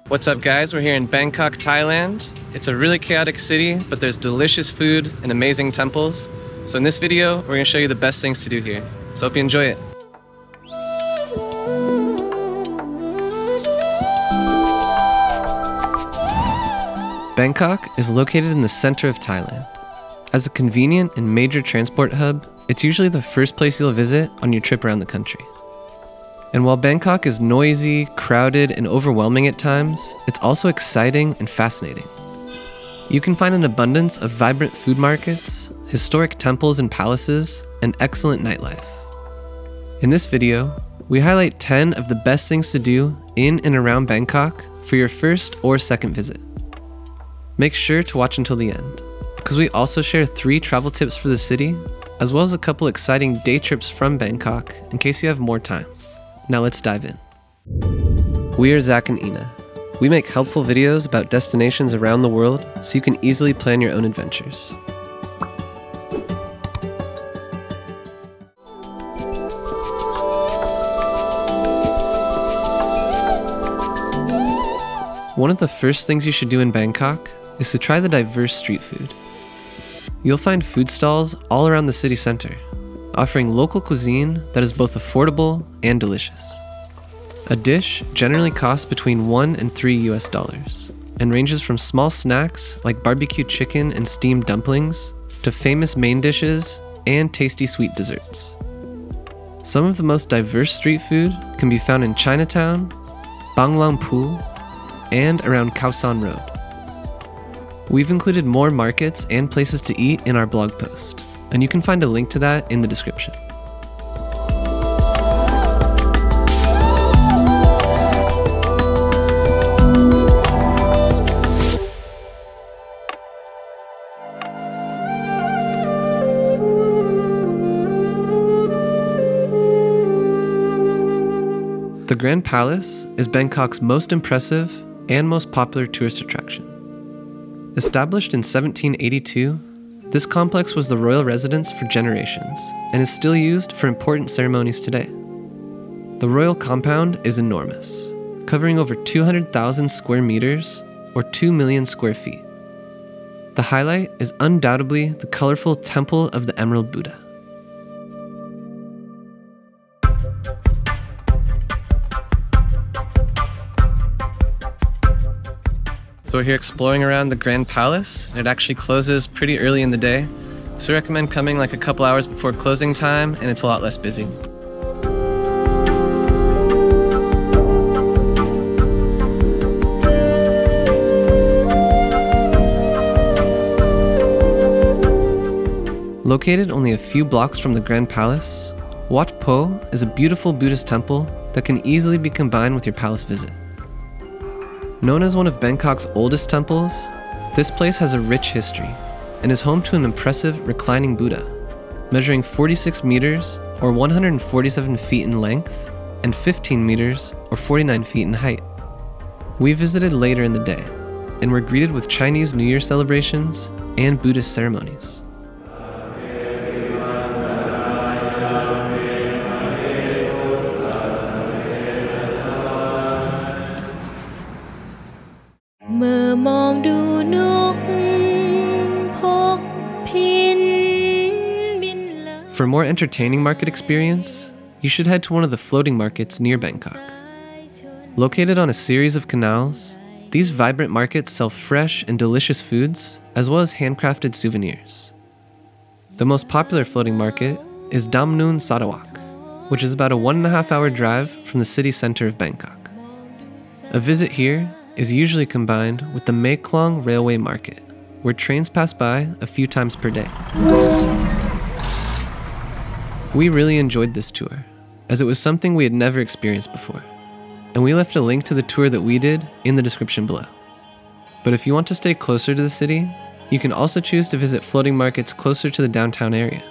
What's up, guys? We're here in Bangkok, Thailand. It's a really chaotic city, but there's delicious food and amazing temples. So in this video, we're going to show you the best things to do here. So hope you enjoy it. Bangkok is located in the center of Thailand. As a convenient and major transport hub, it's usually the first place you'll visit on your trip around the country. And while Bangkok is noisy, crowded, and overwhelming at times, it's also exciting and fascinating. You can find an abundance of vibrant food markets, historic temples and palaces, and excellent nightlife. In this video, we highlight 10 of the best things to do in and around Bangkok for your first or second visit. Make sure to watch until the end, because we also share 3 travel tips for the city, as well as a couple exciting day trips from Bangkok in case you have more time. Now let's dive in. We are Zach and Ina. We make helpful videos about destinations around the world so you can easily plan your own adventures. One of the first things you should do in Bangkok is to try the diverse street food. You'll find food stalls all around the city center, offering local cuisine that is both affordable and delicious. A dish generally costs between $1 and $3 and ranges from small snacks like barbecue chicken and steamed dumplings to famous main dishes and tasty sweet desserts. Some of the most diverse street food can be found in Chinatown, Bang Pu, and around Khao San Road. We've included more markets and places to eat in our blog post, and you can find a link to that in the description. The Grand Palace is Bangkok's most impressive and most popular tourist attraction. Established in 1782, this complex was the royal residence for generations and is still used for important ceremonies today. The royal compound is enormous, covering over 200,000 square meters or 2 million square feet. The highlight is undoubtedly the colorful Temple of the Emerald Buddha. So we're here exploring around the Grand Palace, and it actually closes pretty early in the day. So we recommend coming like a couple hours before closing time, and it's a lot less busy. Located only a few blocks from the Grand Palace, Wat Pho is a beautiful Buddhist temple that can easily be combined with your palace visit. Known as one of Bangkok's oldest temples, this place has a rich history and is home to an impressive reclining Buddha, measuring 46 meters or 147 feet in length and 15 meters or 49 feet in height. We visited later in the day and were greeted with Chinese New Year celebrations and Buddhist ceremonies. For a more entertaining market experience, you should head to one of the floating markets near Bangkok. Located on a series of canals, these vibrant markets sell fresh and delicious foods, as well as handcrafted souvenirs. The most popular floating market is Damnoen Saduak, which is about a 1.5-hour drive from the city center of Bangkok. A visit here is usually combined with the Mae Klong Railway Market, where trains pass by a few times per day. We really enjoyed this tour, as it was something we had never experienced before, and we left a link to the tour that we did in the description below. But if you want to stay closer to the city, you can also choose to visit floating markets closer to the downtown area,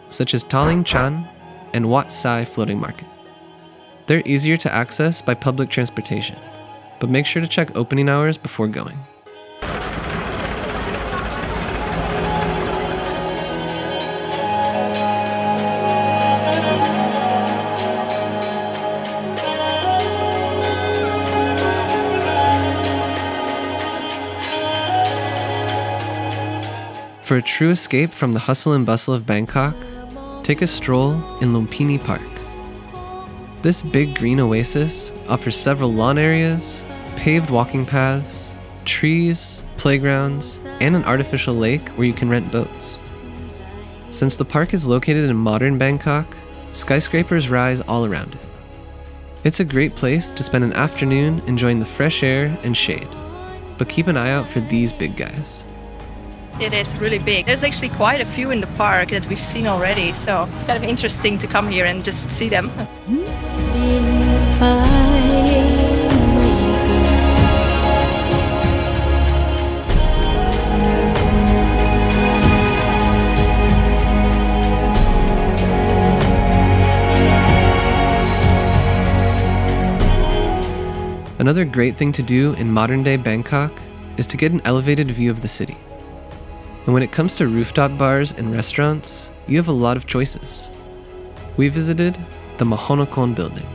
such as Taling Chan and Wat Sai Floating Market. They're easier to access by public transportation, but make sure to check opening hours before going. For a true escape from the hustle and bustle of Bangkok, take a stroll in Lumpini Park. This big green oasis offers several lawn areas, paved walking paths, trees, playgrounds, and an artificial lake where you can rent boats. Since the park is located in modern Bangkok, skyscrapers rise all around it. It's a great place to spend an afternoon enjoying the fresh air and shade, but keep an eye out for these big guys. It is really big. There's actually quite a few in the park that we've seen already, so it's kind of interesting to come here and just see them. Another great thing to do in modern-day Bangkok is to get an elevated view of the city. And when it comes to rooftop bars and restaurants, you have a lot of choices. We visited the Mahanakhon building,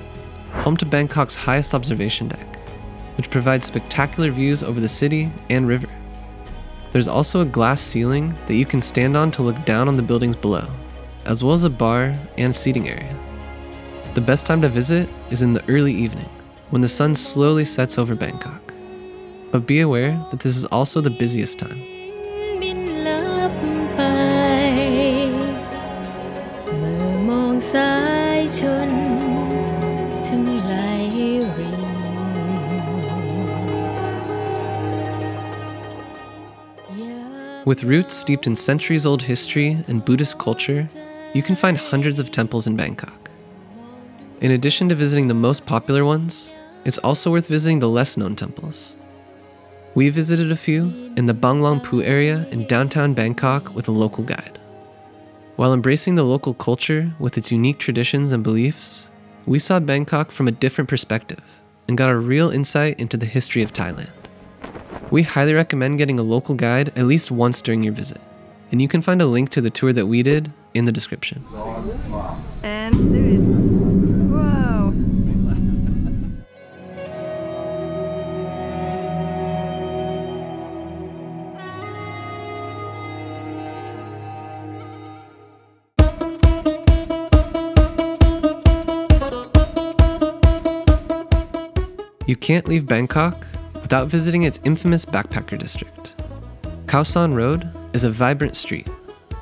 home to Bangkok's highest observation deck, which provides spectacular views over the city and river. There's also a glass ceiling that you can stand on to look down on the buildings below, as well as a bar and seating area. The best time to visit is in the early evening, when the sun slowly sets over Bangkok. But be aware that this is also the busiest time. With roots steeped in centuries-old history and Buddhist culture, you can find hundreds of temples in Bangkok. In addition to visiting the most popular ones, it's also worth visiting the less-known temples. We visited a few in the Bang Long Pu area in downtown Bangkok with a local guide. While embracing the local culture with its unique traditions and beliefs, we saw Bangkok from a different perspective and got a real insight into the history of Thailand. We highly recommend getting a local guide at least once during your visit, and you can find a link to the tour that we did in the description. And there it is. Wow! You can't leave Bangkok without visiting its infamous backpacker district. Khao San Road is a vibrant street,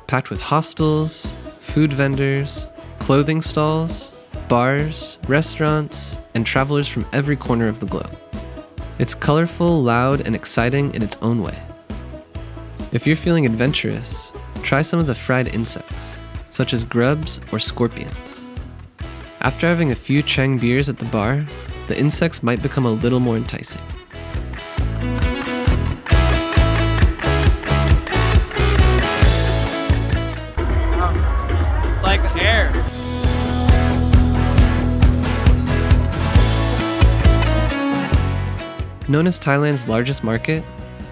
packed with hostels, food vendors, clothing stalls, bars, restaurants, and travelers from every corner of the globe. It's colorful, loud, and exciting in its own way. If you're feeling adventurous, try some of the fried insects, such as grubs or scorpions. After having a few Chang beers at the bar, the insects might become a little more enticing. It's like air. Known as Thailand's largest market,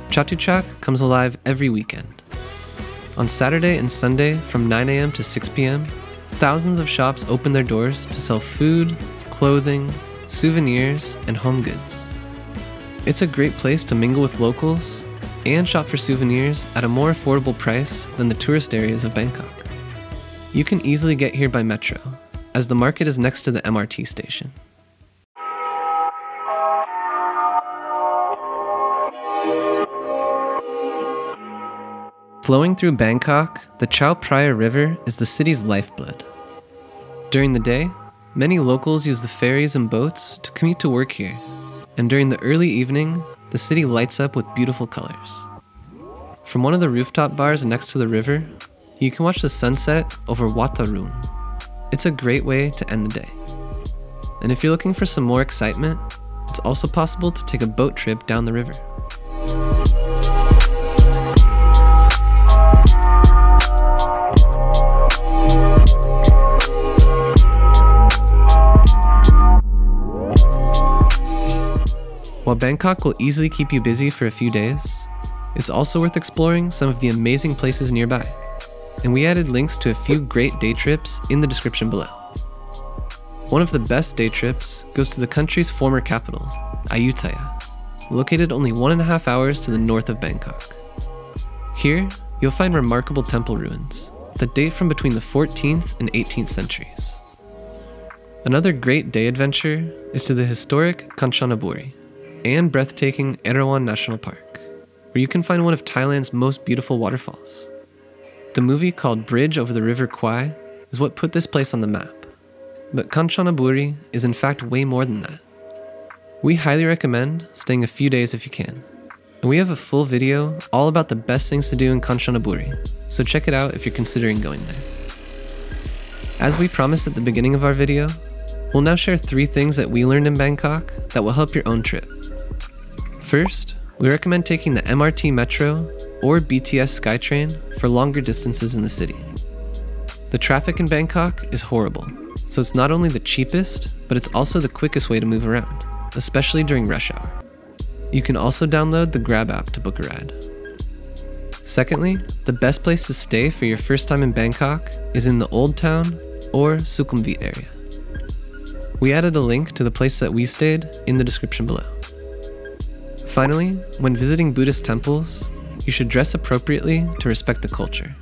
Chatuchak comes alive every weekend. On Saturday and Sunday from 9 a.m. to 6 p.m., thousands of shops open their doors to sell food, clothing, souvenirs, and home goods. It's a great place to mingle with locals and shop for souvenirs at a more affordable price than the tourist areas of Bangkok. You can easily get here by metro, as the market is next to the MRT station. Flowing through Bangkok, the Chao Phraya River is the city's lifeblood. During the day, many locals use the ferries and boats to commute to work here, and during the early evening, the city lights up with beautiful colors. From one of the rooftop bars next to the river, you can watch the sunset over Wat Arun. It's a great way to end the day. And if you're looking for some more excitement, it's also possible to take a boat trip down the river. While Bangkok will easily keep you busy for a few days, it's also worth exploring some of the amazing places nearby, and we added links to a few great day trips in the description below. One of the best day trips goes to the country's former capital, Ayutthaya, located only 1.5 hours to the north of Bangkok. Here, you'll find remarkable temple ruins that date from between the 14th and 18th centuries. Another great day adventure is to the historic Kanchanaburi and breathtaking Erawan National Park, where you can find one of Thailand's most beautiful waterfalls. The movie called Bridge Over the River Kwai is what put this place on the map, but Kanchanaburi is in fact way more than that. We highly recommend staying a few days if you can, and we have a full video all about the best things to do in Kanchanaburi, so check it out if you're considering going there. As we promised at the beginning of our video, we'll now share 3 things that we learned in Bangkok that will help your own trip. First, we recommend taking the MRT Metro or BTS SkyTrain for longer distances in the city. The traffic in Bangkok is horrible, so it's not only the cheapest, but it's also the quickest way to move around, especially during rush hour. You can also download the Grab app to book a ride. Secondly, the best place to stay for your first time in Bangkok is in the Old Town or Sukhumvit area. We added a link to the place that we stayed in the description below. Finally, when visiting Buddhist temples, you should dress appropriately to respect the culture.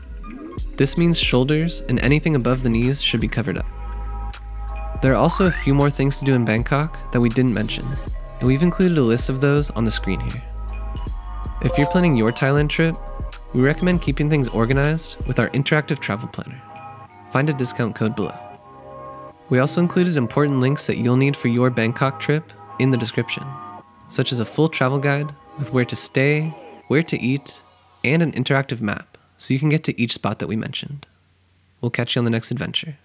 This means shoulders and anything above the knees should be covered up. There are also a few more things to do in Bangkok that we didn't mention, and we've included a list of those on the screen here. If you're planning your Thailand trip, we recommend keeping things organized with our interactive travel planner. Find a discount code below. We also included important links that you'll need for your Bangkok trip in the description, such as a full travel guide with where to stay, where to eat, and an interactive map so you can get to each spot that we mentioned. We'll catch you on the next adventure.